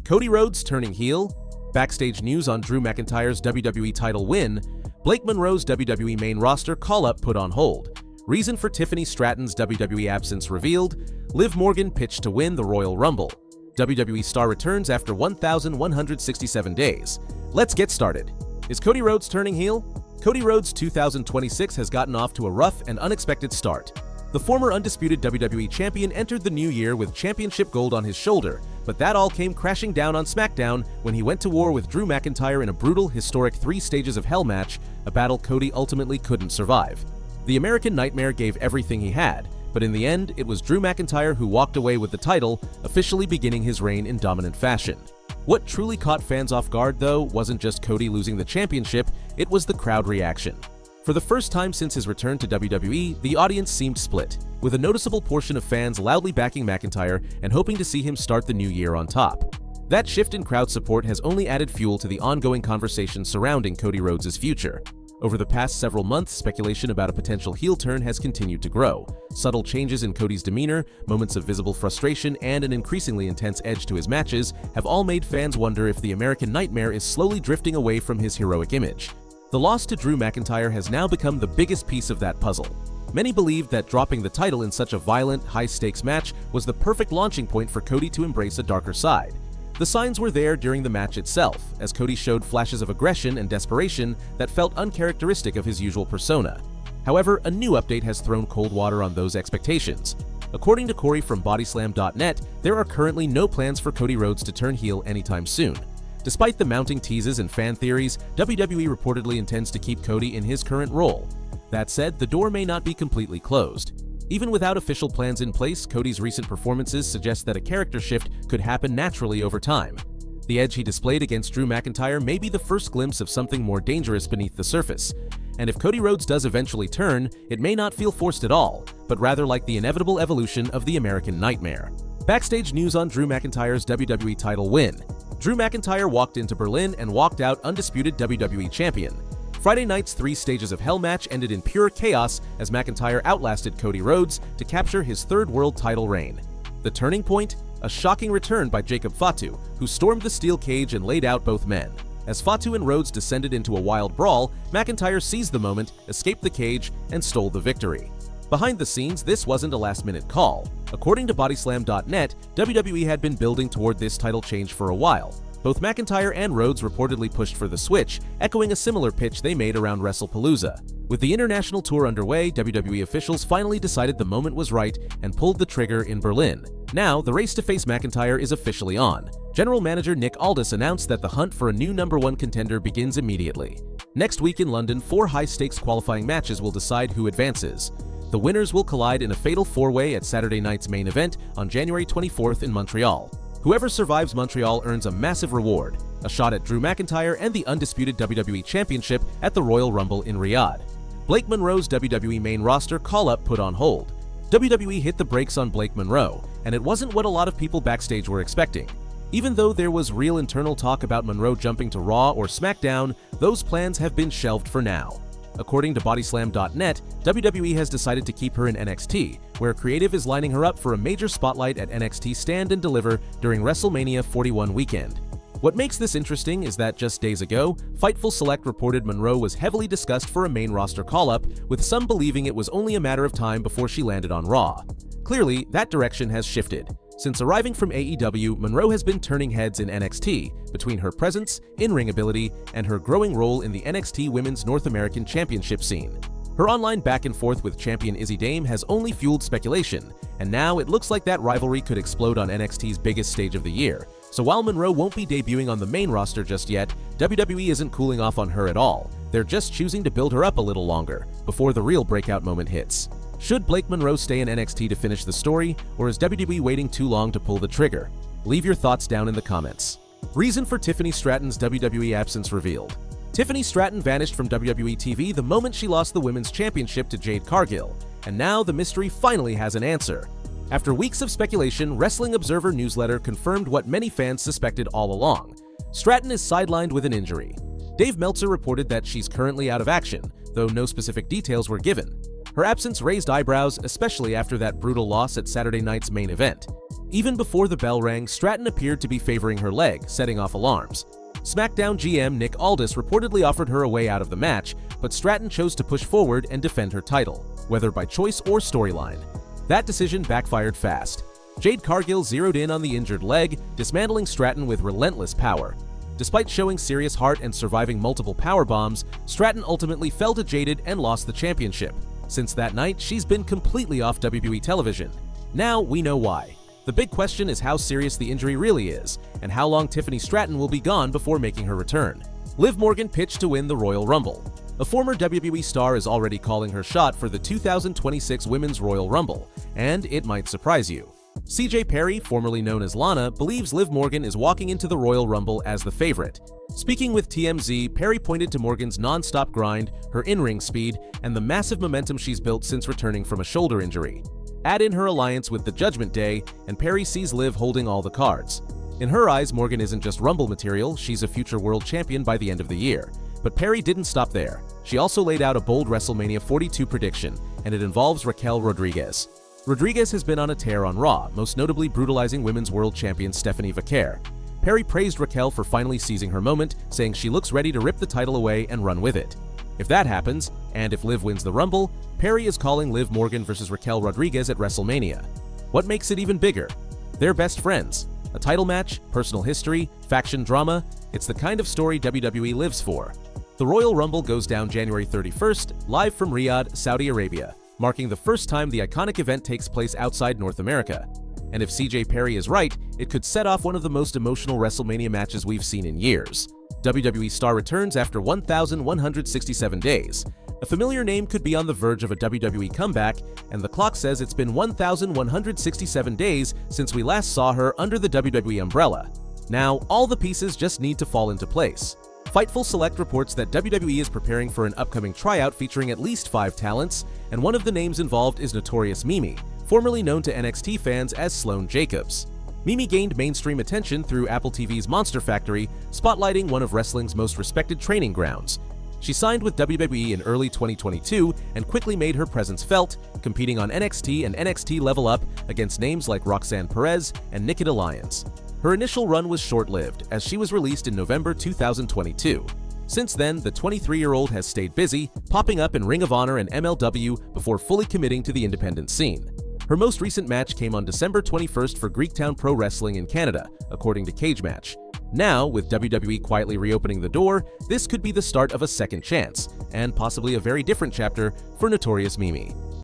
Cody Rhodes turning heel, backstage news on Drew McIntyre's WWE title win, Blake Monroe's WWE main roster call-up put on hold, reason for Tiffany Stratton's WWE absence revealed, Liv Morgan pitched to win the Royal Rumble, WWE star returns after 1,167 days. Let's get started. Is Cody Rhodes turning heel? Cody Rhodes 2026 has gotten off to a rough and unexpected start. The former Undisputed WWE Champion entered the new year with championship gold on his shoulder, but that all came crashing down on SmackDown when he went to war with Drew McIntyre in a brutal, historic 3 Stages of Hell match, a battle Cody ultimately couldn't survive. The American Nightmare gave everything he had, but in the end, it was Drew McIntyre who walked away with the title, officially beginning his reign in dominant fashion. What truly caught fans off guard, though, wasn't just Cody losing the championship, it was the crowd reaction. For the first time since his return to WWE, the audience seemed split, with a noticeable portion of fans loudly backing McIntyre and hoping to see him start the new year on top. That shift in crowd support has only added fuel to the ongoing conversation surrounding Cody Rhodes' future. Over the past several months, speculation about a potential heel turn has continued to grow. Subtle changes in Cody's demeanor, moments of visible frustration, and an increasingly intense edge to his matches have all made fans wonder if the American Nightmare is slowly drifting away from his heroic image. The loss to Drew McIntyre has now become the biggest piece of that puzzle. Many believed that dropping the title in such a violent, high-stakes match was the perfect launching point for Cody to embrace a darker side. The signs were there during the match itself, as Cody showed flashes of aggression and desperation that felt uncharacteristic of his usual persona. However, a new update has thrown cold water on those expectations. According to Corey from Bodyslam.net, there are currently no plans for Cody Rhodes to turn heel anytime soon. Despite the mounting teases and fan theories, WWE reportedly intends to keep Cody in his current role. That said, the door may not be completely closed. Even without official plans in place, Cody's recent performances suggest that a character shift could happen naturally over time. The edge he displayed against Drew McIntyre may be the first glimpse of something more dangerous beneath the surface. And if Cody Rhodes does eventually turn, it may not feel forced at all, but rather like the inevitable evolution of the American Nightmare. Backstage news on Drew McIntyre's WWE title win. Drew McIntyre walked into Berlin and walked out undisputed WWE Champion. Friday night's 3 Stages of Hell match ended in pure chaos as McIntyre outlasted Cody Rhodes to capture his 3rd world title reign. The turning point? A shocking return by Jacob Fatu, who stormed the steel cage and laid out both men. As Fatu and Rhodes descended into a wild brawl, McIntyre seized the moment, escaped the cage, and stole the victory. Behind the scenes, this wasn't a last-minute call. According to Bodyslam.net, WWE had been building toward this title change for a while. Both McIntyre and Rhodes reportedly pushed for the switch, echoing a similar pitch they made around WrestlePalooza. With the international tour underway, WWE officials finally decided the moment was right and pulled the trigger in Berlin. Now, the race to face McIntyre is officially on. General Manager Nick Aldis announced that the hunt for a new #1 contender begins immediately. Next week in London, 4 high-stakes qualifying matches will decide who advances. The winners will collide in a fatal 4-way at Saturday night's main event on January 24th in Montreal. Whoever survives Montreal earns a massive reward, a shot at Drew McIntyre and the Undisputed WWE Championship at the Royal Rumble in Riyadh. Blake Monroe's WWE main roster call-up put on hold. WWE hit the brakes on Blake Monroe, and it wasn't what a lot of people backstage were expecting. Even though there was real internal talk about Monroe jumping to Raw or SmackDown, those plans have been shelved for now. According to Bodyslam.net, WWE has decided to keep her in NXT, where creative is lining her up for a major spotlight at NXT Stand and Deliver during WrestleMania 41 weekend. What makes this interesting is that just days ago, Fightful Select reported Monroe was heavily discussed for a main roster call-up, with some believing it was only a matter of time before she landed on Raw. Clearly, that direction has shifted. Since arriving from AEW, Monroe has been turning heads in NXT, between her presence, in-ring ability, and her growing role in the NXT Women's North American Championship scene. Her online back and forth with champion Izzy Dame has only fueled speculation, and now it looks like that rivalry could explode on NXT's biggest stage of the year. So while Monroe won't be debuting on the main roster just yet, WWE isn't cooling off on her at all. They're just choosing to build her up a little longer, before the real breakout moment hits. Should Blake Monroe stay in NXT to finish the story, or is WWE waiting too long to pull the trigger? Leave your thoughts down in the comments. Reason for Tiffany Stratton's WWE absence revealed. Tiffany Stratton vanished from WWE TV the moment she lost the Women's Championship to Jade Cargill, and now the mystery finally has an answer. After weeks of speculation, Wrestling Observer newsletter confirmed what many fans suspected all along. Stratton is sidelined with an injury. Dave Meltzer reported that she's currently out of action, though no specific details were given. Her absence raised eyebrows, especially after that brutal loss at Saturday night's main event. Even before the bell rang, Stratton appeared to be favoring her leg, setting off alarms. SmackDown GM Nick Aldis reportedly offered her a way out of the match, but Stratton chose to push forward and defend her title, whether by choice or storyline. That decision backfired fast. Jade Cargill zeroed in on the injured leg, dismantling Stratton with relentless power. Despite showing serious heart and surviving multiple powerbombs, Stratton ultimately fell to Jaded and lost the championship. Since that night, she's been completely off WWE television. Now we know why. The big question is how serious the injury really is, and how long Tiffany Stratton will be gone before making her return. Liv Morgan pitched to win the Royal Rumble. A former WWE star is already calling her shot for the 2026 Women's Royal Rumble, and it might surprise you. CJ Perry, formerly known as Lana, believes Liv Morgan is walking into the Royal Rumble as the favorite. Speaking with TMZ, Perry pointed to Morgan's non-stop grind, her in-ring speed, and the massive momentum she's built since returning from a shoulder injury. Add in her alliance with the Judgment Day, and Perry sees Liv holding all the cards. In her eyes, Morgan isn't just Rumble material, she's a future world champion by the end of the year. But Perry didn't stop there. She also laid out a bold WrestleMania 42 prediction, and it involves Raquel Rodriguez. Rodriguez has been on a tear on Raw, most notably brutalizing Women's World Champion Stephanie Vaquer. Perry praised Raquel for finally seizing her moment, saying she looks ready to rip the title away and run with it. If that happens, and if Liv wins the Rumble, Perry is calling Liv Morgan versus Raquel Rodriguez at WrestleMania. What makes it even bigger? They're best friends. A title match, personal history, faction drama, it's the kind of story WWE lives for. The Royal Rumble goes down January 31st, live from Riyadh, Saudi Arabia, marking the first time the iconic event takes place outside North America. And if CJ Perry is right, it could set off one of the most emotional WrestleMania matches we've seen in years. WWE star returns after 1,167 days. A familiar name could be on the verge of a WWE comeback, and the clock says it's been 1,167 days since we last saw her under the WWE umbrella. Now, all the pieces just need to fall into place. Fightful Select reports that WWE is preparing for an upcoming tryout featuring at least 5 talents, and one of the names involved is Notorious Mimi, formerly known to NXT fans as Sloane Jacobs. Mimi gained mainstream attention through Apple TV's Monster Factory, spotlighting one of wrestling's most respected training grounds. She signed with WWE in early 2022 and quickly made her presence felt, competing on NXT and NXT Level Up against names like Roxanne Perez and Nikita Lyons. Her initial run was short-lived, as she was released in November 2022. Since then, the 23-year-old has stayed busy, popping up in Ring of Honor and MLW before fully committing to the independent scene. Her most recent match came on December 21st for Greektown Pro Wrestling in Canada, according to Cage Match. Now, with WWE quietly reopening the door, this could be the start of a second chance, and possibly a very different chapter for Notorious Mimi.